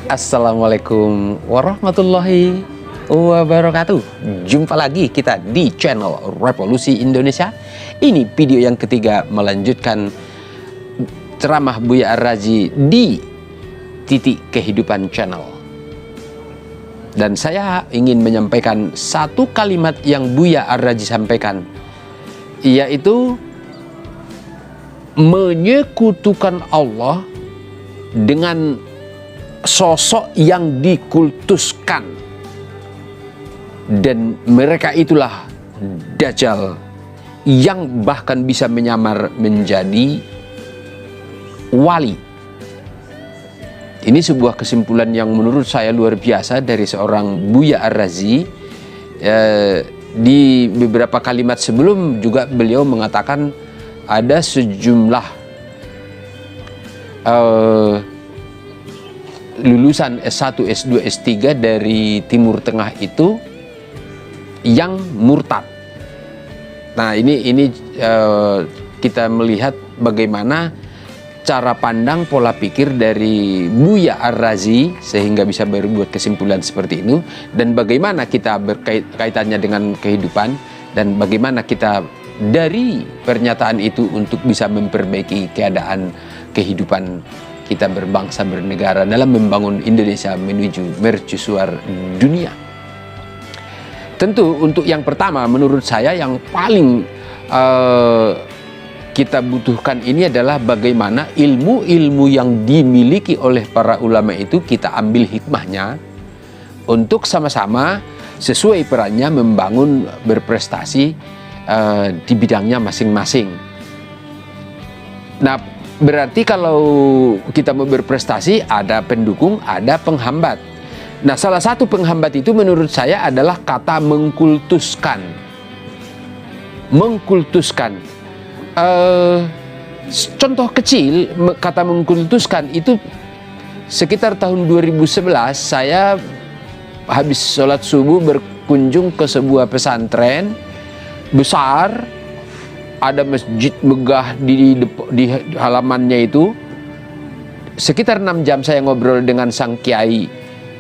Assalamualaikum warahmatullahi wabarakatuh. Jumpa lagi kita di channel Revolusi Indonesia. Ini video yang ketiga melanjutkan ceramah Buya Ar-Razi di Titik Kehidupan Channel. Dan saya ingin menyampaikan satu kalimat yang Buya Ar-Razi sampaikan, yaitu menyekutukan Allah dengan sosok yang dikultuskan, dan mereka itulah Dajjal yang bahkan bisa menyamar menjadi wali. Ini sebuah kesimpulan yang menurut saya luar biasa dari seorang Buya Ar-Razi. Di beberapa kalimat sebelum juga beliau mengatakan ada sejumlah lulusan S1, S2, S3 dari Timur Tengah itu yang murtad. Nah, ini kita melihat bagaimana cara pandang pola pikir dari Buya Ar-Razi sehingga bisa berbuat kesimpulan seperti itu, dan bagaimana kita berkaitannya dengan kehidupan, dan bagaimana kita dari pernyataan itu untuk bisa memperbaiki keadaan kehidupan kita berbangsa bernegara dalam membangun Indonesia menuju mercusuar dunia. Tentu untuk yang pertama menurut saya yang paling kita butuhkan ini adalah bagaimana ilmu-ilmu yang dimiliki oleh para ulama itu kita ambil hikmahnya untuk sama-sama sesuai perannya membangun berprestasi di bidangnya masing-masing. Nah, berarti kalau kita mau berprestasi ada pendukung, ada penghambat. Nah, salah satu penghambat itu menurut saya adalah kata mengkultuskan. Mengkultuskan. Contoh kecil kata mengkultuskan itu sekitar tahun 2011 saya habis sholat subuh berkunjung ke sebuah pesantren besar. Ada masjid megah di halamannya itu. Sekitar 6 jam saya ngobrol dengan sang kiai.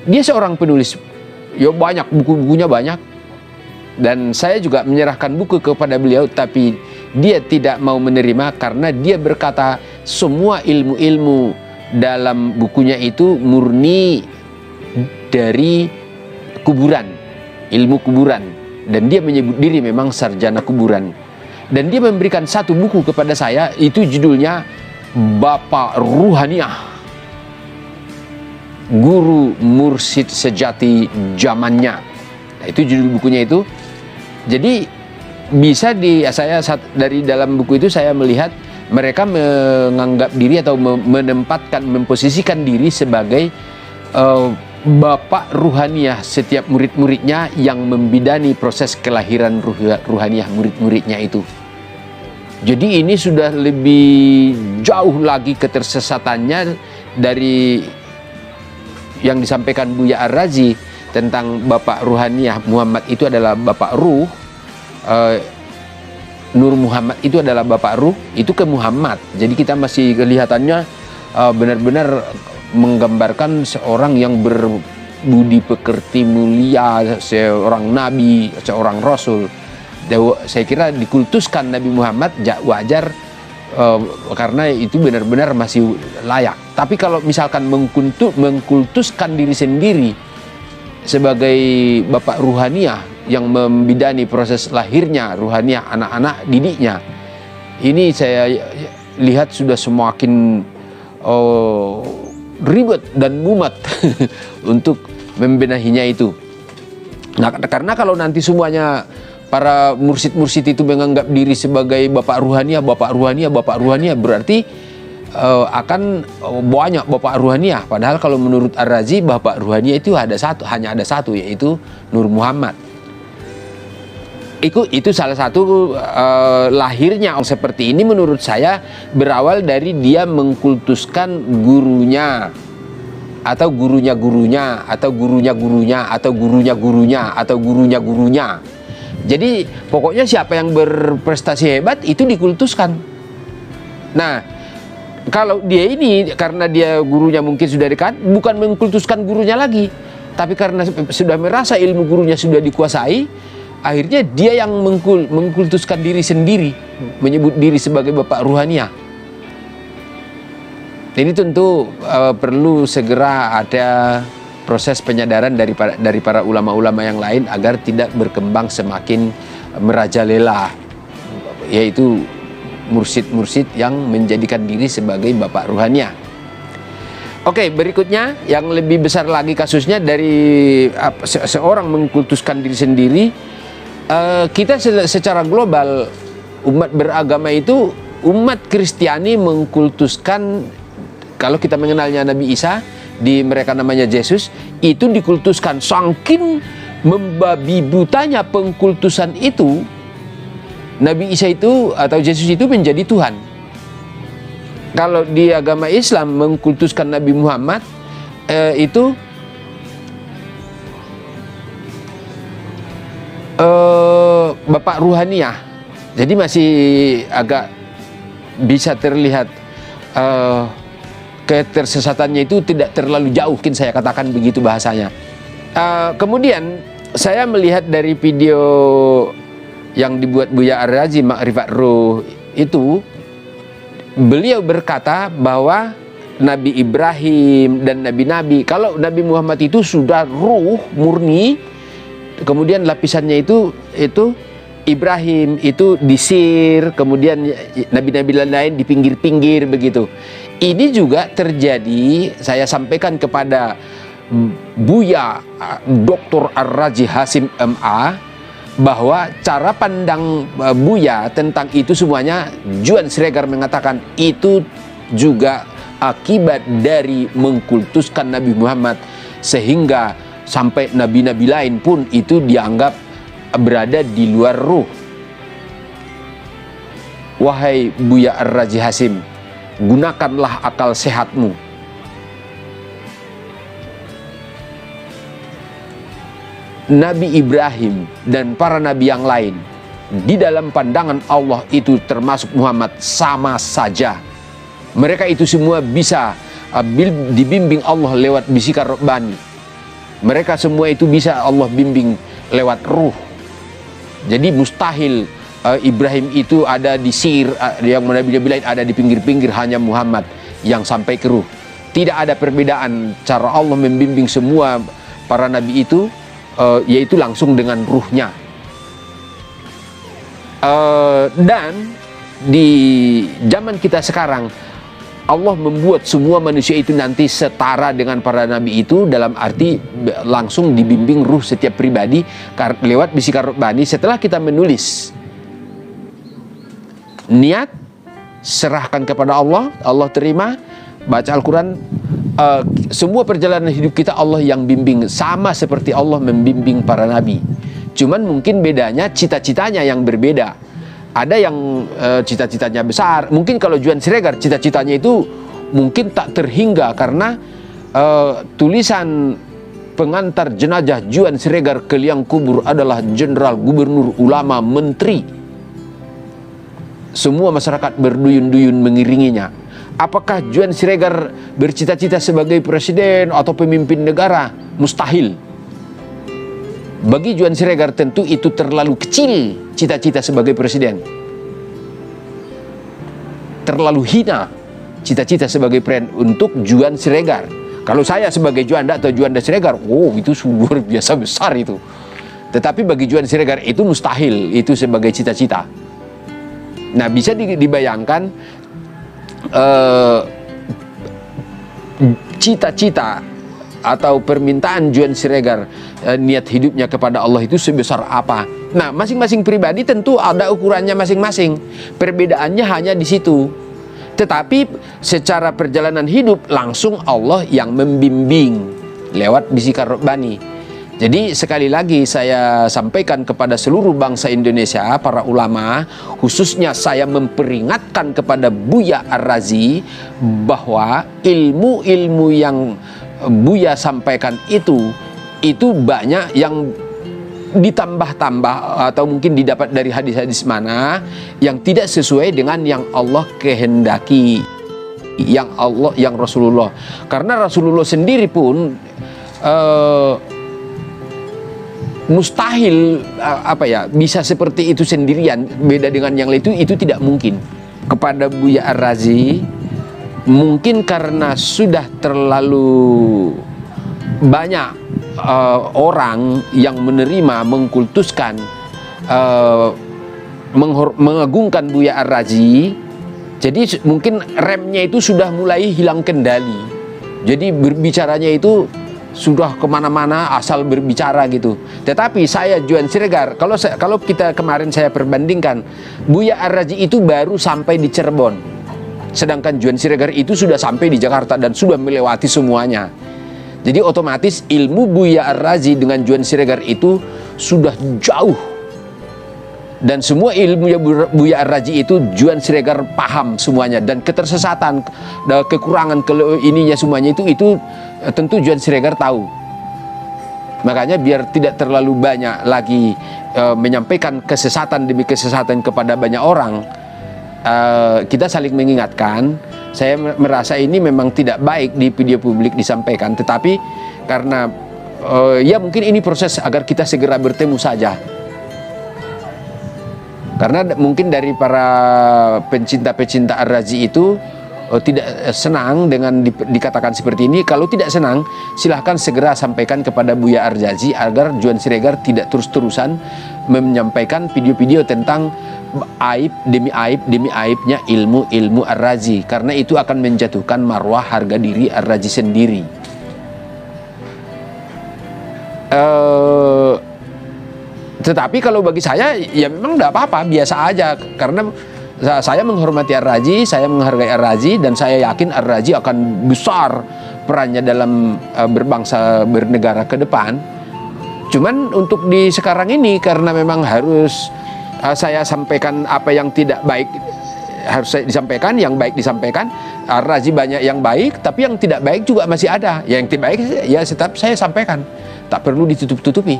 Dia seorang penulis, ya banyak, buku-bukunya banyak. Dan saya juga menyerahkan buku kepada beliau, tapi dia tidak mau menerima karena dia berkata semua ilmu-ilmu dalam bukunya itu murni dari kuburan, ilmu kuburan. Dan dia menyebut diri memang sarjana kuburan. Dan dia memberikan satu buku kepada saya, itu judulnya Bapak Ruhaniah, Guru Mursyid Sejati Zamannya. Nah, itu judul bukunya itu. Jadi bisa saya dari dalam buku itu saya melihat mereka menganggap diri atau menempatkan, memposisikan diri sebagai Bapak Ruhaniah setiap murid-muridnya yang membidani proses kelahiran ruhaniah murid-muridnya itu. Jadi ini sudah lebih jauh lagi ketersesatannya dari yang disampaikan Buya Ar-Razi tentang Bapak Ruhaniah Muhammad itu adalah Bapak Ruh, Nur Muhammad itu adalah Bapak Ruh, itu ke Muhammad. Jadi kita masih kelihatannya benar-benar menggambarkan seorang yang berbudi pekerti mulia, seorang nabi, seorang rasul. Saya kira dikultuskan Nabi Muhammad wajar, karena itu benar-benar masih layak. Tapi kalau misalkan mengkultuskan diri sendiri sebagai Bapak Ruhaniah yang membidani proses lahirnya ruhaniah anak-anak didiknya, ini saya lihat sudah semakin ribet dan mumet untuk membenahinya itu. Nah, karena kalau nanti semuanya para mursyid-mursyid itu menganggap diri sebagai Bapak Ruhaniah, Bapak Ruhaniah, Bapak Ruhaniah, berarti akan banyak Bapak Ruhaniah. Padahal kalau menurut Ar-Razi Bapak Ruhaniah itu hanya ada satu, yaitu Nur Muhammad. Itu salah satu lahirnya orang seperti ini menurut saya berawal dari dia mengkultuskan gurunya, atau gurunya-gurunya, atau gurunya-gurunya, atau gurunya-gurunya, atau gurunya-gurunya. Jadi pokoknya siapa yang berprestasi hebat itu dikultuskan. Nah, kalau dia ini karena dia gurunya mungkin sudah dekat, bukan mengkultuskan gurunya lagi, tapi karena sudah merasa ilmu gurunya sudah dikuasai, akhirnya dia yang mengkultuskan diri sendiri, menyebut diri sebagai bapak ruhania. Ini tentu perlu segera ada proses penyadaran dari para ulama-ulama yang lain agar tidak berkembang semakin merajalela, yaitu mursyid-mursyid yang menjadikan diri sebagai bapak ruhania. Oke, berikutnya yang lebih besar lagi kasusnya dari seorang mengkultuskan diri sendiri. Kita secara global, umat beragama itu, umat Kristiani mengkultuskan, kalau kita mengenalnya Nabi Isa, di mereka namanya Yesus, itu dikultuskan. Saking membabi butanya pengkultusan itu, Nabi Isa itu atau Yesus itu menjadi Tuhan. Kalau di agama Islam mengkultuskan Nabi Muhammad, itu bapak ruhaniah. Jadi masih agak bisa terlihat ketersesatannya itu tidak terlalu jauh, mungkin saya katakan begitu bahasanya. Kemudian saya melihat dari video yang dibuat Buya Ar-Razi, Makrifat Ruh itu, beliau berkata bahwa Nabi Ibrahim dan Nabi-Nabi, kalau Nabi Muhammad itu sudah ruh murni, kemudian lapisannya itu Ibrahim itu disir, kemudian Nabi-Nabi lain di pinggir-pinggir begitu. Ini juga terjadi, saya sampaikan kepada Buya Dr. Ar-Razi Hasim MA, bahwa cara pandang Buya tentang itu semuanya, Juan Siregar mengatakan itu juga akibat dari mengkultuskan Nabi Muhammad, sehingga sampai nabi-nabi lain pun itu dianggap berada di luar ruh. Wahai Buya Ar-Razi Hasim, gunakanlah akal sehatmu. Nabi Ibrahim dan para nabi yang lain di dalam pandangan Allah itu termasuk Muhammad sama saja. Mereka itu semua bisa dibimbing Allah lewat bisikan Rabbani. Mereka semua itu bisa Allah bimbing lewat ruh. Jadi mustahil Ibrahim itu ada di sir, yang nabi-nabi lain ada di pinggir-pinggir, hanya Muhammad yang sampai ke ruh. Tidak ada perbedaan cara Allah membimbing semua para nabi itu, yaitu langsung dengan ruhnya. Dan di zaman kita sekarang, Allah membuat semua manusia itu nanti setara dengan para nabi itu, dalam arti langsung dibimbing ruh setiap pribadi lewat bisikan Rabbani. Setelah kita menulis niat, serahkan kepada Allah, Allah terima, baca Al-Quran, semua perjalanan hidup kita Allah yang bimbing, sama seperti Allah membimbing para nabi. Cuman mungkin bedanya cita-citanya yang berbeda. Ada yang cita-citanya besar. Mungkin kalau Juan Siregar cita-citanya itu mungkin tak terhingga, karena tulisan pengantar jenazah Juan Siregar ke liang kubur adalah jenderal, gubernur, ulama, menteri. Semua masyarakat berduyun-duyun mengiringinya. Apakah Juan Siregar bercita-cita sebagai presiden atau pemimpin negara? Mustahil. Bagi Juan Siregar tentu itu terlalu kecil cita-cita sebagai presiden. Terlalu hina cita-cita sebagai presiden untuk Juan Siregar. Kalau saya sebagai Juanda atau Juanda Siregar, oh itu luar biasa besar itu. Tetapi bagi Juan Siregar itu mustahil, itu sebagai cita-cita. Nah, bisa dibayangkan cita-cita atau permintaan Juan Siregar, niat hidupnya kepada Allah itu sebesar apa. Nah, masing-masing pribadi tentu ada ukurannya masing-masing. Perbedaannya hanya di situ. Tetapi secara perjalanan hidup langsung Allah yang membimbing lewat bisikan Rabbani. Jadi sekali lagi saya sampaikan kepada seluruh bangsa Indonesia, para ulama, khususnya saya memperingatkan kepada Buya Ar-Razi bahwa ilmu-ilmu yang Buya sampaikan itu banyak yang ditambah-tambah atau mungkin didapat dari hadis-hadis mana yang tidak sesuai dengan yang Allah kehendaki. yang Allah, yang Rasulullah. Karena Rasulullah sendiri pun mustahil bisa seperti itu sendirian, beda dengan yang lain, itu tidak mungkin. Kepada Buya Ar-Razi, mungkin karena sudah terlalu banyak orang yang menerima, mengkultuskan, mengagungkan Buya Ar-Razi, jadi mungkin remnya itu sudah mulai hilang kendali. Jadi berbicaranya itu sudah kemana-mana asal berbicara gitu. Tetapi saya Juan Siregar, kalau kita kemarin saya perbandingkan, Buya Ar-Razi itu baru sampai di Cirebon, sedangkan Juan Siregar itu sudah sampai di Jakarta dan sudah melewati semuanya. Jadi otomatis ilmu Buya Ar-Razi dengan Juan Siregar itu sudah jauh, dan semua ilmu Buya Ar-Razi itu Juan Siregar paham semuanya, dan ketersesatan, kekurangan, ininya semuanya itu tentu Juan Siregar tahu. Makanya biar tidak terlalu banyak lagi menyampaikan kesesatan demi kesesatan kepada banyak orang, kita saling mengingatkan. Saya merasa ini memang tidak baik di video publik disampaikan, tetapi karena ya mungkin ini proses agar kita segera bertemu saja. Karena mungkin dari para pencinta-pencinta Ar-Razi itu tidak senang dengan dikatakan seperti ini. Kalau tidak senang, silahkan segera sampaikan kepada Buya Ar-Razi agar Juan Siregar tidak terus-terusan menyampaikan video-video tentang aib demi aibnya ilmu Ar-Razi, karena itu akan menjatuhkan marwah harga diri Ar-Razi sendiri. Tetapi kalau bagi saya ya memang tidak apa-apa, biasa aja, karena saya menghormati Ar-Razi, saya menghargai Ar-Razi, dan saya yakin Ar-Razi akan besar perannya dalam berbangsa, bernegara ke depan. Cuman untuk di sekarang ini, karena memang harus saya sampaikan apa yang tidak baik harus saya disampaikan, yang baik disampaikan. Ar-Razi banyak yang baik, tapi yang tidak baik juga masih ada. Yang tidak baik ya tetap saya sampaikan, tak perlu ditutup-tutupi.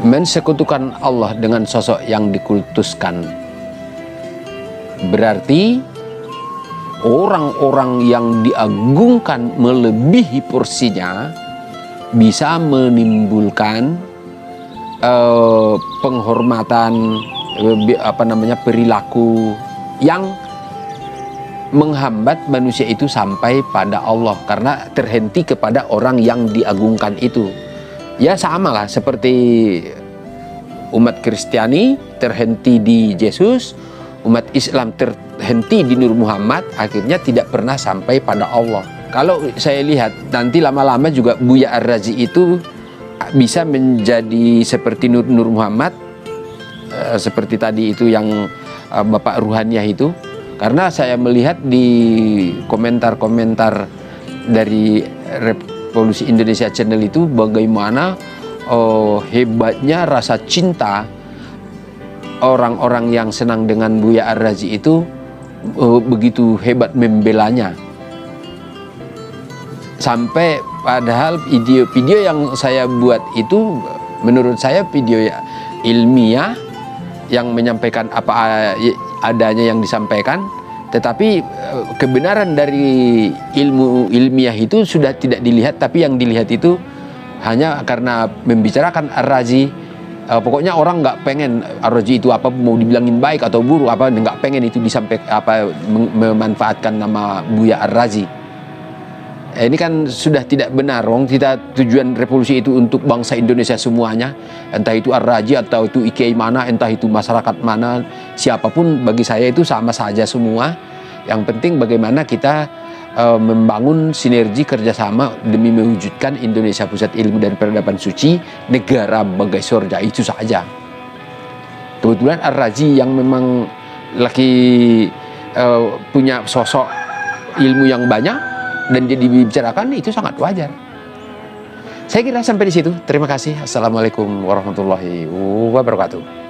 Mensekutukan Allah dengan sosok yang dikultuskan, berarti orang-orang yang diagungkan melebihi porsinya bisa menimbulkan penghormatan, perilaku yang menghambat manusia itu sampai pada Allah, karena terhenti kepada orang yang diagungkan itu. Ya sama lah seperti umat Kristiani terhenti di Yesus, umat Islam terhenti di Nur Muhammad, akhirnya tidak pernah sampai pada Allah. Kalau saya lihat nanti lama-lama juga Buya Ar-Razi itu bisa menjadi seperti Nur Muhammad, seperti tadi itu yang Bapak Ruhaniyah itu. Karena saya melihat di komentar-komentar dari Revolusi Indonesia Channel itu bagaimana hebatnya rasa cinta orang-orang yang senang dengan Buya Ar-Razi itu, begitu hebat membelanya. Sampai padahal video yang saya buat itu menurut saya video ilmiah yang menyampaikan apa adanya yang disampaikan, tetapi kebenaran dari ilmu ilmiah itu sudah tidak dilihat, tapi yang dilihat itu hanya karena membicarakan Ar-Razi. Pokoknya orang nggak pengen Ar-Razi itu apa, mau dibilangin baik atau buruk apa, nggak pengen itu disampaikan memanfaatkan nama Buya Ar-Razi. Ini kan sudah tidak benar. Kita tujuan revolusi itu untuk bangsa Indonesia semuanya, entah itu Ar-Razi atau itu IKI mana, entah itu masyarakat mana, siapapun bagi saya itu sama saja semua. Yang penting bagaimana kita membangun sinergi kerjasama demi mewujudkan Indonesia pusat ilmu dan peradaban suci, negara bagai surga, itu saja. Kebetulan Ar-Razi yang memang lagi punya sosok ilmu yang banyak dan dia dibicarakan, itu sangat wajar. Saya kira sampai di situ. Terima kasih. Assalamualaikum warahmatullahi wabarakatuh.